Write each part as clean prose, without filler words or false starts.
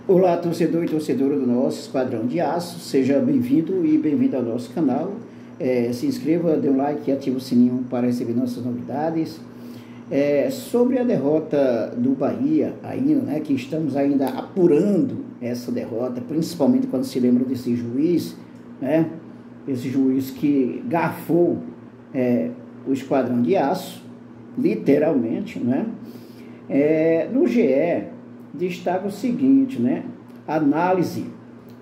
Olá, torcedor e torcedora do nosso Esquadrão de Aço, seja bem-vindo e bem-vindo ao nosso canal. Se inscreva, dê um like e ative o sininho para receber nossas novidades. Sobre a derrota do Bahia, ainda, né, que estamos ainda apurando essa derrota, principalmente quando se lembra desse juiz, né, esse juiz que garfou o Esquadrão de Aço, literalmente, né. No GE, destaca o seguinte, né? Análise.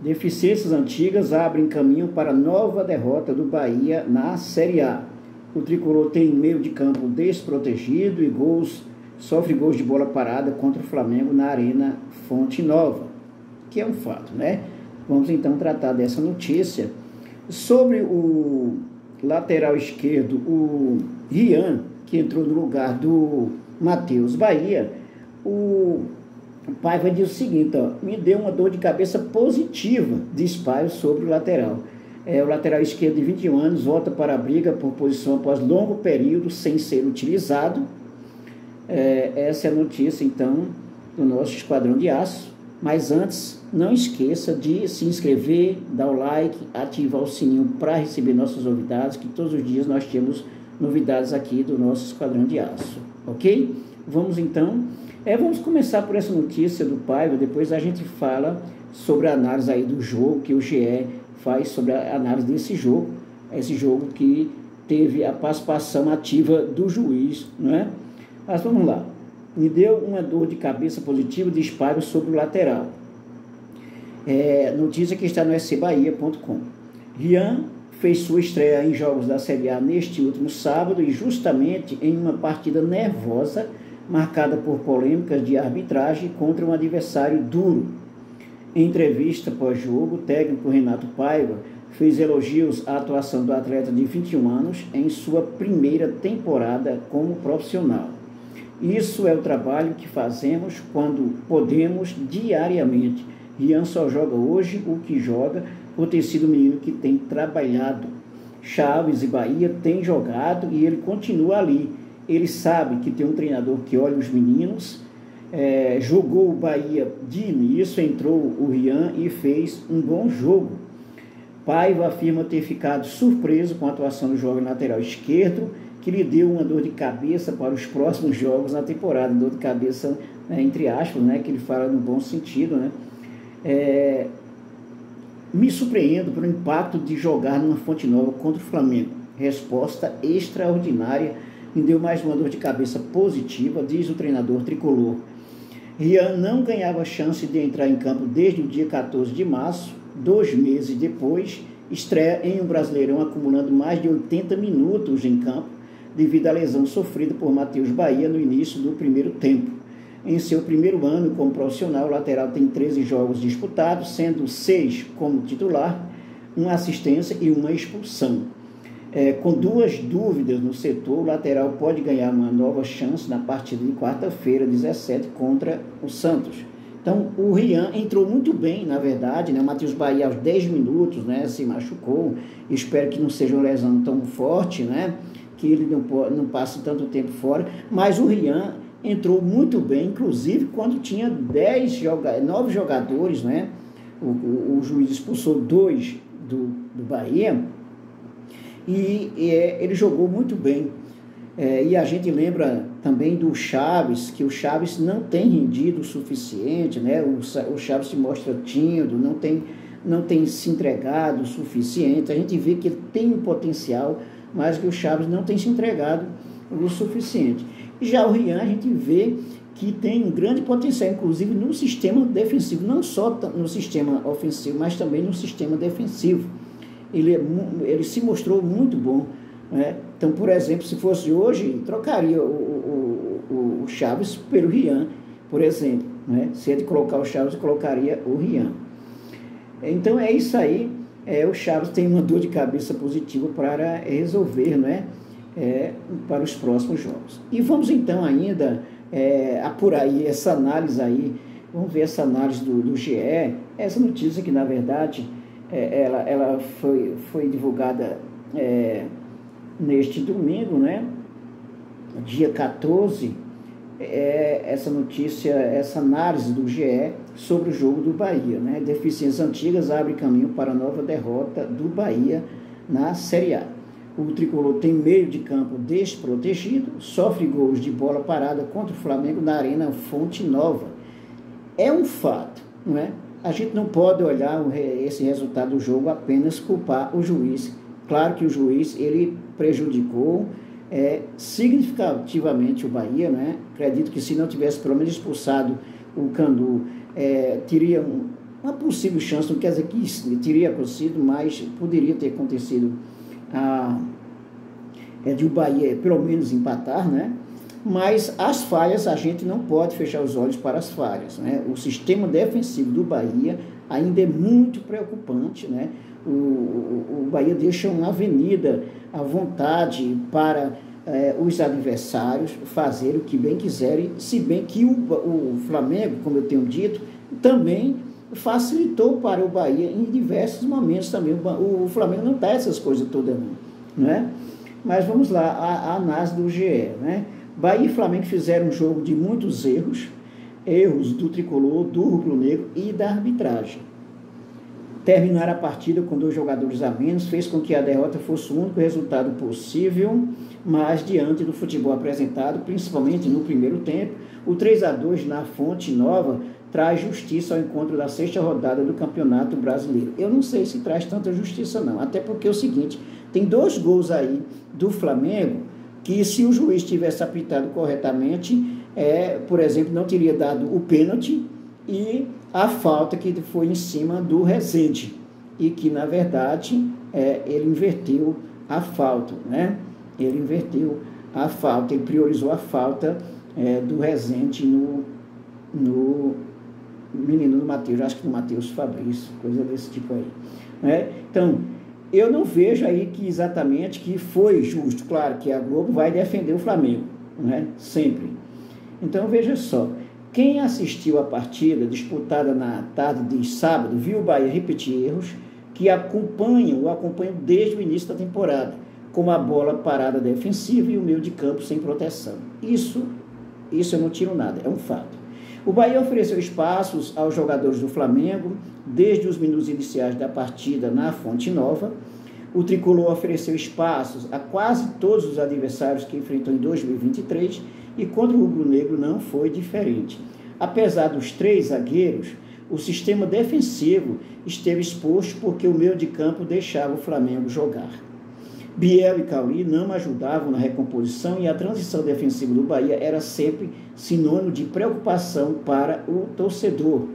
Deficiências antigas abrem caminho para nova derrota do Bahia na Série A. O tricolor tem meio de campo desprotegido e sofre gols de bola parada contra o Flamengo na Arena Fonte Nova, que é um fato, né? Vamos então tratar dessa notícia. Sobre o lateral esquerdo, o Rian, que entrou no lugar do Matheus Bahia, o Paiva diz o seguinte, me deu uma dor de cabeça positiva, diz Paiva sobre o lateral. O lateral esquerdo de 21 anos volta para a briga por posição após longo período sem ser utilizado. Essa é a notícia, então, do nosso Esquadrão de Aço. Mas antes, não esqueça de se inscrever, dar o like, ativar o sininho para receber nossas novidades, que todos os dias nós temos novidades aqui do nosso Esquadrão de Aço, ok? Vamos então... vamos começar por essa notícia do Paiva, depois a gente fala sobre a análise aí do jogo, que o GE faz sobre a análise desse jogo, esse jogo que teve a participação ativa do juiz, não é? Mas vamos lá. Me deu uma dor de cabeça positiva, diz Paiva sobre o lateral. Notícia que está no scbahia.com. Rian fez sua estreia em jogos da Série A neste último sábado e justamente em uma partida nervosa, marcada por polêmicas de arbitragem contra um adversário duro. Em entrevista pós-jogo, o técnico Renato Paiva fez elogios à atuação do atleta de 21 anos em sua primeira temporada como profissional. Isso é o trabalho que fazemos quando podemos diariamente. Rian só joga hoje o que joga por ter sido o menino que tem trabalhado. Chaves e Bahia têm jogado e ele continua ali. Ele sabe que tem um treinador que olha os meninos, jogou o Bahia de início, entrou o Rian e fez um bom jogo. Paiva afirma ter ficado surpreso com a atuação do jovem lateral esquerdo, que lhe deu uma dor de cabeça para os próximos jogos na temporada. Dor de cabeça, entre aspas, né, que ele fala no bom sentido, né? Me surpreendo pelo impacto de jogar numa Fonte Nova contra o Flamengo. Resposta extraordinária. Me deu mais uma dor de cabeça positiva, diz o treinador tricolor. Rian não ganhava chance de entrar em campo desde o dia 14 de março, 2 meses depois, estreia em um Brasileirão acumulando mais de 80 minutos em campo, devido à lesão sofrida por Matheus Bahia no início do primeiro tempo. Em seu primeiro ano como profissional, o lateral tem 13 jogos disputados, sendo 6 como titular, uma assistência e uma expulsão. Com 2 dúvidas no setor, o lateral pode ganhar uma nova chance na partida de quarta-feira, 17, contra o Santos. Então, o Rian entrou muito bem, na verdade, né? O Matheus Bahia, aos 10 minutos, né, se machucou. Espero que não seja uma lesão tão forte, né, que ele não passe tanto tempo fora. Mas o Rian entrou muito bem, inclusive quando tinha 9 jogadores, né? O juiz expulsou 2 do Bahia. E ele jogou muito bem. E a gente lembra também do Chaves, que o Chaves não tem rendido o suficiente, né? O Chaves se mostra tímido, não tem se entregado o suficiente. A gente vê que ele tem um potencial, mas que o Chaves não tem se entregado o suficiente. Já o Rian, a gente vê que tem um grande potencial, inclusive no sistema defensivo, não só no sistema ofensivo, mas também no sistema defensivo. Ele se mostrou muito bom, né? Então, por exemplo, se fosse hoje, trocaria o Chaves pelo Rian, por exemplo, né? Se ele colocar o Chaves, colocaria o Rian. Então, é isso aí. O Chaves tem uma dor de cabeça positiva para resolver, né? Para os próximos jogos. E vamos, então, ainda apurar aí essa análise aí. Vamos ver essa análise do GE. Essa notícia que, na verdade... ela foi divulgada neste domingo, né? Dia 14 essa notícia, essa análise do GE sobre o jogo do Bahia, né? Deficiências antigas abrem caminho para a nova derrota do Bahia na Série A. O tricolor tem meio de campo desprotegido, sofre gols de bola parada contra o Flamengo na Arena Fonte Nova. É um fato, não é? A gente não pode olhar esse resultado do jogo apenas culpar o juiz. Claro que o juiz ele prejudicou significativamente o Bahia, né? Acredito que se não tivesse pelo menos expulsado o Canu, teria uma possível chance, não quer dizer que isso teria acontecido, mas poderia ter acontecido de o Bahia pelo menos empatar, né? Mas as falhas, a gente não pode fechar os olhos para as falhas, né? O sistema defensivo do Bahia ainda é muito preocupante, né? O Bahia deixa uma avenida à vontade para os adversários fazerem o que bem quiserem, se bem que o Flamengo, como eu tenho dito, também facilitou para o Bahia em diversos momentos também. O Flamengo não dá essas coisas todas, não é? Mas vamos lá, a análise do GE, né? Bahia e Flamengo fizeram um jogo de muitos erros do tricolor, do rubro-negro e da arbitragem. Terminar a partida com 2 jogadores a menos fez com que a derrota fosse o único resultado possível, mas diante do futebol apresentado, principalmente no primeiro tempo, o 3-2 na Fonte Nova traz justiça ao encontro da 6ª rodada do Campeonato Brasileiro. Eu não sei se traz tanta justiça não, até porque é o seguinte, tem 2 gols aí do Flamengo que se o juiz tivesse apitado corretamente, por exemplo, não teria dado o pênalti e a falta que foi em cima do Rezende, e que, na verdade, ele inverteu a falta, né? Ele inverteu a falta, ele priorizou a falta do Rezende no menino do Matheus, acho que no Matheus Fabrício, coisa desse tipo aí, né? Então, eu não vejo aí que exatamente que foi justo. Claro que a Globo vai defender o Flamengo, né? Sempre. Então, veja só, quem assistiu a partida disputada na tarde de sábado, viu o Bahia repetir erros que o acompanham desde o início da temporada, como a bola parada defensiva e o meio de campo sem proteção. Isso eu não tiro nada, é um fato. O Bahia ofereceu espaços aos jogadores do Flamengo desde os minutos iniciais da partida na Fonte Nova. O tricolor ofereceu espaços a quase todos os adversários que enfrentou em 2023 e contra o rubro-negro não foi diferente. Apesar dos 3 zagueiros, o sistema defensivo esteve exposto porque o meio de campo deixava o Flamengo jogar. Biel e Cauli não ajudavam na recomposição e a transição defensiva do Bahia era sempre sinônimo de preocupação para o torcedor.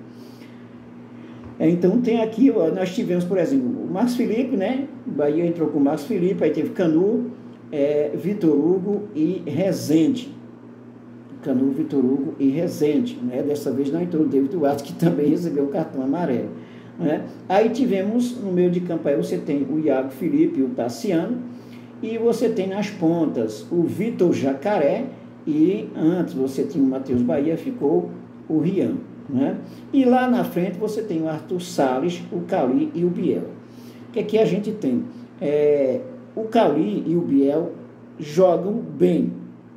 Então tem aqui, nós tivemos, por exemplo, o Marcos Felipe, né? O Bahia entrou com o Marcos Felipe, aí teve Canu, Vitor Hugo e Rezende. Canu, Vitor Hugo e Rezende, né? Dessa vez não entrou o David Duarte, que também recebeu o cartão amarelo, né? Aí tivemos no meio de campo, aí você tem o Iago Felipe e o Tassiano, e você tem nas pontas o Vitor Jacaré, e antes você tinha o Matheus Bahia, ficou o Rian, né? E lá na frente você tem o Arthur Salles, o Cauli e o Biel. O que aqui a gente tem? O Cauli e o Biel jogam bem.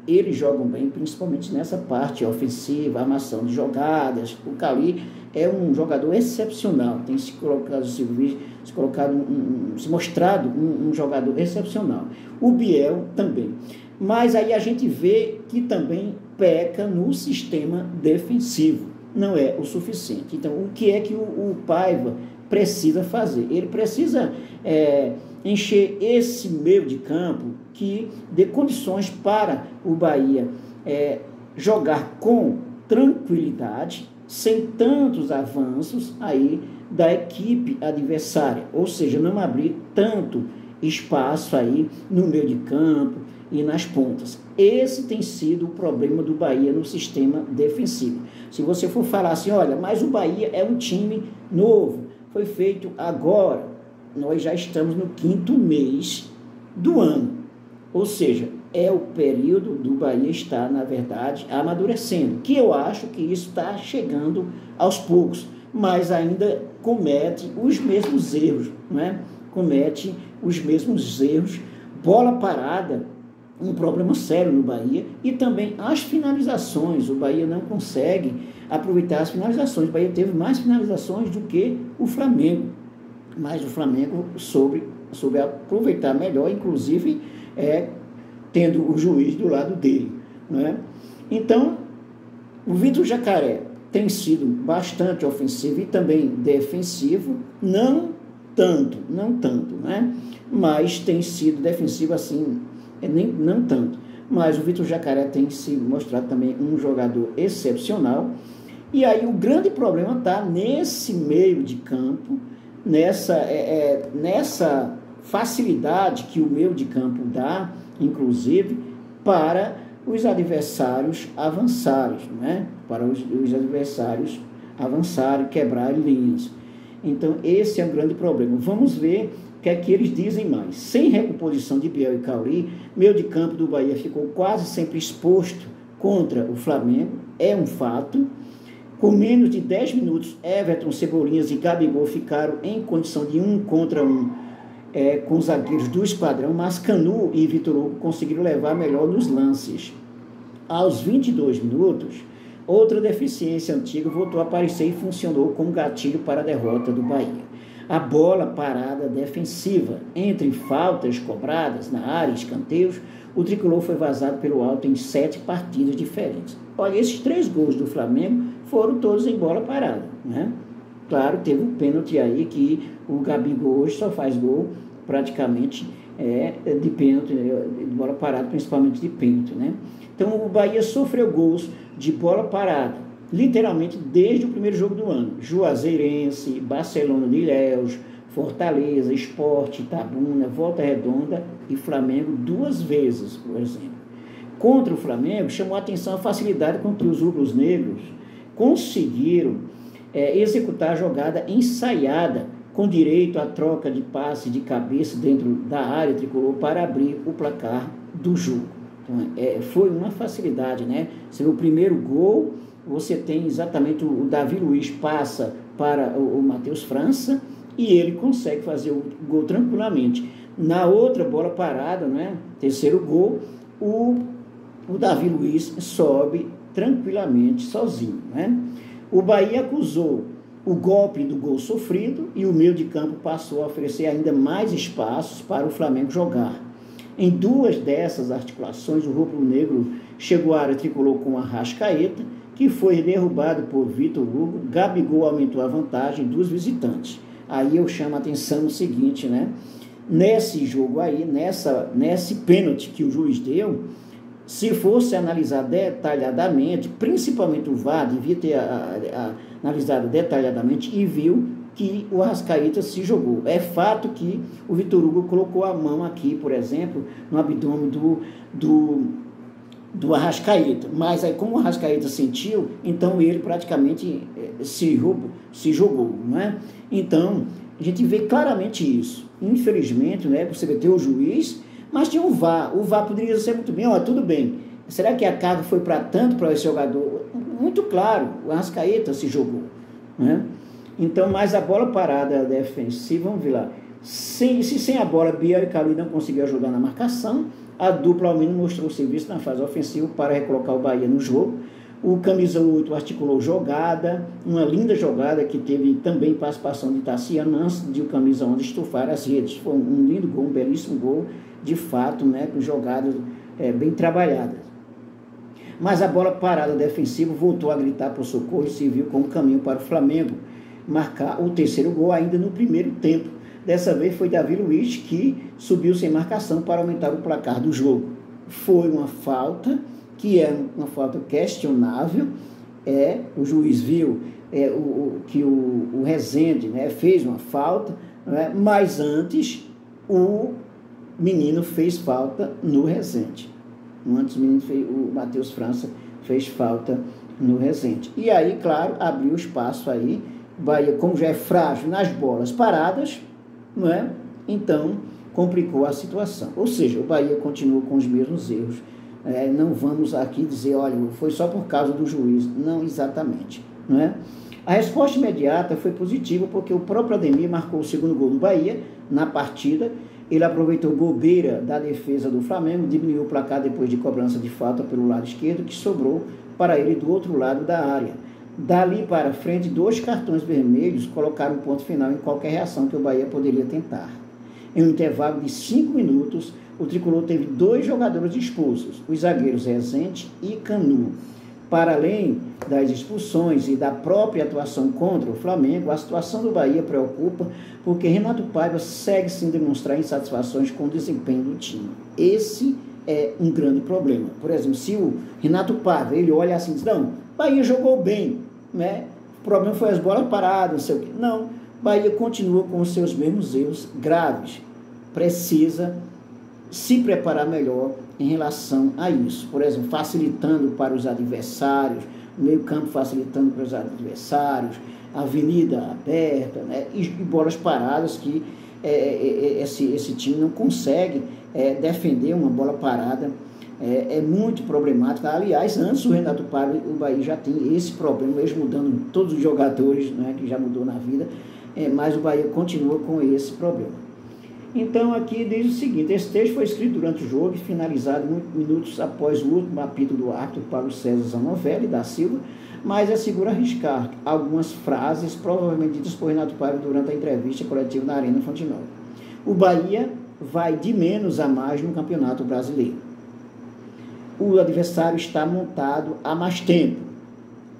Eles jogam bem, principalmente nessa parte ofensiva, armação de jogadas. O Cauli é um jogador excepcional, tem se mostrado um jogador excepcional. O Biel também. Mas aí a gente vê que também peca no sistema defensivo. Não é o suficiente. Então, o que é que o Paiva precisa fazer? Ele precisa encher esse meio de campo que dê condições para o Bahia jogar com tranquilidade, sem tantos avanços aí da equipe adversária, ou seja, não abrir tanto espaço aí no meio de campo e nas pontas. Esse tem sido o problema do Bahia no sistema defensivo. Se você for falar assim, olha, mas o Bahia é um time novo, foi feito agora, nós já estamos no 5º mês do ano, ou seja, é o período do Bahia estar, na verdade, amadurecendo, que eu acho que isso está chegando aos poucos, mas ainda comete os mesmos erros, né? Comete os mesmos erros. Bola parada um problema sério no Bahia, e também as finalizações. O Bahia não consegue aproveitar as finalizações. O Bahia teve mais finalizações do que o Flamengo, mas o Flamengo soube aproveitar melhor, inclusive tendo o juiz do lado dele, não é? Então, o Vitor Jacaré tem sido bastante ofensivo e também defensivo, não tanto, né? Mas tem sido defensivo assim, não tanto. Mas o Vitor Jacaré tem se mostrado também um jogador excepcional. E aí o grande problema está nesse meio de campo, nessa facilidade que o meio de campo dá, inclusive, para os adversários avançarem, né? Para os adversários avançarem, quebrarem linhas. Então, esse é um grande problema. Vamos ver o que é que eles dizem mais. Sem recomposição de Biel e Cauri, meio de campo do Bahia ficou quase sempre exposto contra o Flamengo, é um fato. Com menos de 10 minutos, Everton, Cebolinhas e Gabigol ficaram em condição de 1 contra 1 com os zagueiros do esquadrão, mas Canu e Vitor Hugo conseguiram levar melhor nos lances. Aos 22 minutos, outra deficiência antiga voltou a aparecer e funcionou como gatilho para a derrota do Bahia. A bola parada defensiva. Entre faltas cobradas na área e escanteios, o tricolor foi vazado pelo alto em 7 partidas diferentes. Olha, esses 3 gols do Flamengo foram todos em bola parada, né? Claro, teve um pênalti aí que o Gabigol hoje só faz gol praticamente de pênalti, de bola parada, principalmente de pênalti, né? Então o Bahia sofreu gols de bola parada, literalmente desde o primeiro jogo do ano. Juazeirense, Barcelona de Ilhéus, Fortaleza, Sport, Itabuna, Volta Redonda e Flamengo 2 vezes, por exemplo. Contra o Flamengo, chamou a atenção a facilidade com que os rubros-negros conseguiram executar a jogada ensaiada, com direito à troca de passe de cabeça dentro da área tricolor para abrir o placar do jogo. Então, foi uma facilidade, né? Você vê o primeiro gol, você tem exatamente o Davi Luiz passa para o Matheus França e ele consegue fazer o gol tranquilamente. Na outra bola parada, né? Terceiro gol, o Davi Luiz sobe tranquilamente sozinho, né? O Bahia acusou o golpe do gol sofrido e o meio de campo passou a oferecer ainda mais espaços para o Flamengo jogar. Em 2 dessas articulações, o rubro-negro chegou à área tricolor com Arrascaeta, que foi derrubado por Vitor Hugo. Gabigol aumentou a vantagem dos visitantes. Aí eu chamo a atenção no seguinte, né? Nesse jogo aí, nesse pênalti que o juiz deu, se fosse analisar detalhadamente, principalmente o VAR devia ter analisado detalhadamente e viu que o Arrascaeta se jogou. É fato que o Vitor Hugo colocou a mão aqui, por exemplo, no abdômen do Arrascaeta, mas aí como o Arrascaeta sentiu, então ele praticamente se jogou, não é? Então, a gente vê claramente isso. Infelizmente, né, você vê ter o juiz, mas tinha o VAR poderia ser muito bem, tudo bem, será que a carga foi para tanto para esse jogador? Muito claro, o Arrascaeta se jogou, né? Então, mas a bola parada defensiva, vamos ver lá, se sem a bola, Biel e Calu não conseguiram ajudar na marcação, a dupla ao menos mostrou o serviço na fase ofensiva para recolocar o Bahia no jogo. O camisa 8 articulou jogada, uma linda jogada que teve também participação de Tassiano antes de o camisa 11 estufar as redes. Foi um lindo gol, um belíssimo gol, de fato, né, com jogadas bem trabalhadas. Mas a bola parada defensiva voltou a gritar por socorro e serviu como caminho para o Flamengo marcar o terceiro gol ainda no primeiro tempo. Dessa vez foi Davi Luiz que subiu sem marcação para aumentar o placar do jogo. Foi uma falta, que é uma falta questionável, o juiz viu que o Rezende, né, fez uma falta, né, mas antes o menino fez falta no Rezende. Antes o Matheus França fez falta no Rezende. E aí, claro, abriu espaço aí, Bahia, como já é frágil nas bolas paradas, não é? Então, complicou a situação. Ou seja, o Bahia continua com os mesmos erros. Não vamos aqui dizer, olha, foi só por causa do juiz. Não exatamente, não é? A resposta imediata foi positiva porque o próprio Ademir marcou o segundo gol do Bahia na partida, Ele aproveitou bobeira da defesa do Flamengo, diminuiu o placar depois de cobrança de falta pelo lado esquerdo, que sobrou para ele do outro lado da área. Dali para frente, 2 cartões vermelhos colocaram um ponto final em qualquer reação que o Bahia poderia tentar. Em um intervalo de 5 minutos, o tricolor teve 2 jogadores expulsos, os zagueiros Rezende e Canu. Para além das expulsões e da própria atuação contra o Flamengo, a situação do Bahia preocupa porque Renato Paiva segue sem demonstrar insatisfações com o desempenho do time. Esse é um grande problema. Por exemplo, se o Renato Paiva, ele olha assim e diz, não, Bahia jogou bem, né? O problema foi as bolas paradas, não sei o quê. Não, Bahia continua com os seus mesmos erros graves. Precisa se preparar melhor em relação a isso. Por exemplo, facilitando para os adversários, o meio campo facilitando para os adversários, a avenida aberta, né? E bolas paradas que esse time não consegue defender uma bola parada. É muito problemática. Aliás, antes do Renato Paiva, o Bahia já tem esse problema, mesmo mudando todos os jogadores, né, que já mudou na vida, mas o Bahia continua com esse problema. Então, aqui diz o seguinte, esse texto foi escrito durante o jogo e finalizado minutos após o último apito do árbitro Paulo César Zanovelli da Silva, mas é seguro arriscar algumas frases provavelmente ditas por Renato Paiva durante a entrevista coletiva na Arena Fonte Nova. O Bahia vai de menos a mais no Campeonato Brasileiro. O adversário está montado há mais tempo.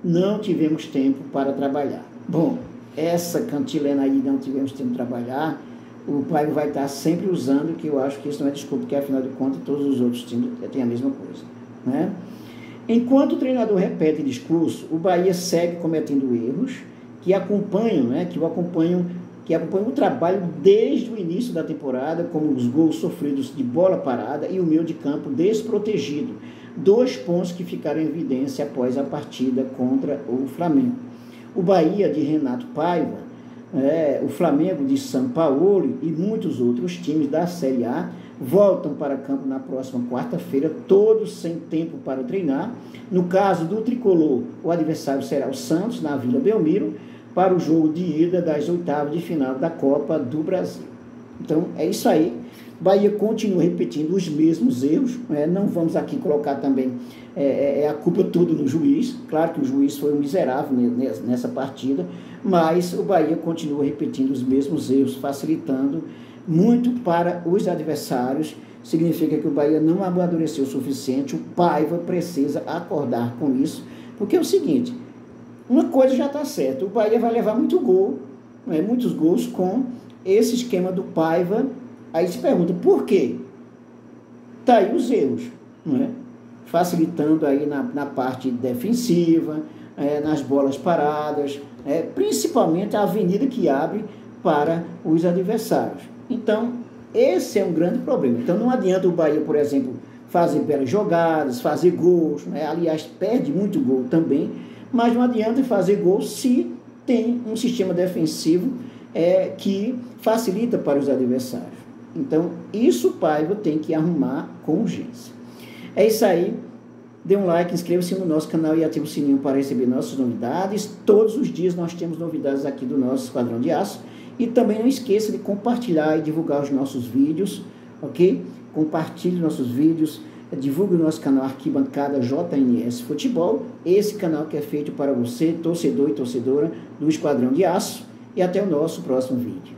Não tivemos tempo para trabalhar. Bom, essa cantilena aí, não tivemos tempo de trabalhar, o Paiva vai estar sempre usando, que eu acho que isso não é desculpa, porque afinal de contas todos os outros times têm a mesma coisa, né? Enquanto o treinador repete o discurso, o Bahia segue cometendo erros que acompanham o trabalho desde o início da temporada, como os gols sofridos de bola parada e o meio de campo desprotegido, 2 pontos que ficaram em evidência após a partida contra o Flamengo. O Bahia de Renato Paiva, o Flamengo de São Paulo e muitos outros times da Série A voltam para campo na próxima quarta-feira, todos sem tempo para treinar. No caso do tricolor, o adversário será o Santos, na Vila Belmiro, para o jogo de ida das oitavas de final da Copa do Brasil. Então, é isso aí. Bahia continua repetindo os mesmos erros, não vamos aqui colocar também a culpa toda no juiz, claro que o juiz foi um miserável nessa partida, mas o Bahia continua repetindo os mesmos erros, facilitando muito para os adversários. Significa que o Bahia não amadureceu o suficiente, o Paiva precisa acordar com isso, porque é o seguinte, uma coisa já está certa, o Bahia vai levar muito gol, muitos gols com esse esquema do Paiva. Aí se pergunta, por quê? Está aí os erros, facilitando aí na parte defensiva, nas bolas paradas, principalmente a avenida que abre para os adversários. Então, esse é um grande problema. Então, não adianta o Bahia, por exemplo, fazer belas jogadas, fazer gols, aliás, perde muito gol também, mas não adianta fazer gol se tem um sistema defensivo que facilita para os adversários. Então, isso o Paiva tem que arrumar com urgência. É isso aí. Dê um like, inscreva-se no nosso canal e ative o sininho para receber nossas novidades. Todos os dias nós temos novidades aqui do nosso Esquadrão de Aço. E também não esqueça de compartilhar e divulgar os nossos vídeos, ok? Compartilhe nossos vídeos, divulgue o nosso canal Arquibancada JNS Futebol. Esse canal que é feito para você, torcedor e torcedora do Esquadrão de Aço. E até o nosso próximo vídeo.